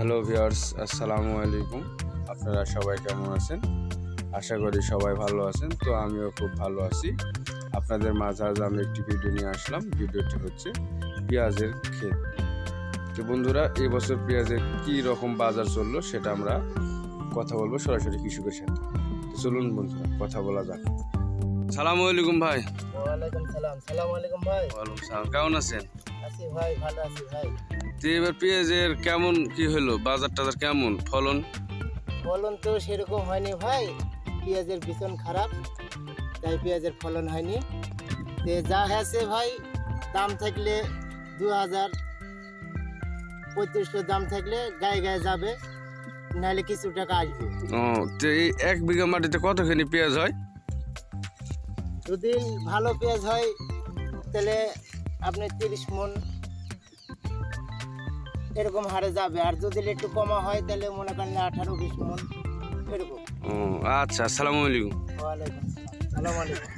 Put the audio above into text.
Hello viewers, আসসালামু আলাইকুম। আপনারা সবাই কেমন আছেন? আশা করি সবাই ভালো আছেন। তো আমিও খুব ভালো আছি। আপনাদের মাঝে আজ আমি একটি ভিডিও নিয়ে আসলাম। ভিডিওটি হচ্ছে পেঁয়াজের ক্ষেত। তো বন্ধুরা, এবছর পেঁয়াজের কী রকম বাজার চললো সেটা আমরা কথা বলবো সরাসরি কৃষকের সাথে। চলুন বন্ধুরা, কথা বলা যাক। সালামু আলাইকুম ভাই। ওয়ালাইকুম সালাম। সালামু আলাইকুম ভাই। ওয়ালাইকুম সালাম। কেমন আছেন? আছি ভাই, ভালো আছি ভাই। তো এবার পেঁয়াজের কেমন কি হলো, বাজার টাজার কেমন, ফলন? ফলন তো সেরকম হয়নি ভাই, পেঁয়াজের ভীষণ খারাপ, তাই পেঁয়াজের ফলন হয়নি। তো যা হয়েছে ভাই, দাম থাকলে 2000-3500 দাম থাকলে গায়ে গায়ে যাবে, নাহলে কিছু টাকা আসবে। ও, তো এই 1 বিঘা মাটিতে কতখানি পেঁয়াজ হয়? যদি ভালো পেঁয়াজ হয় তাহলে আপনি 30 মণ এরকম হারে যাবে, আর যদি একটু কমা হয় তাহলে মনে করেন 18-20 মণ এরকম। ও আচ্ছা, আসসালামু আলাইকুম। ওয়ালাইকুম আসসালাম। সালাম আলাইকুম।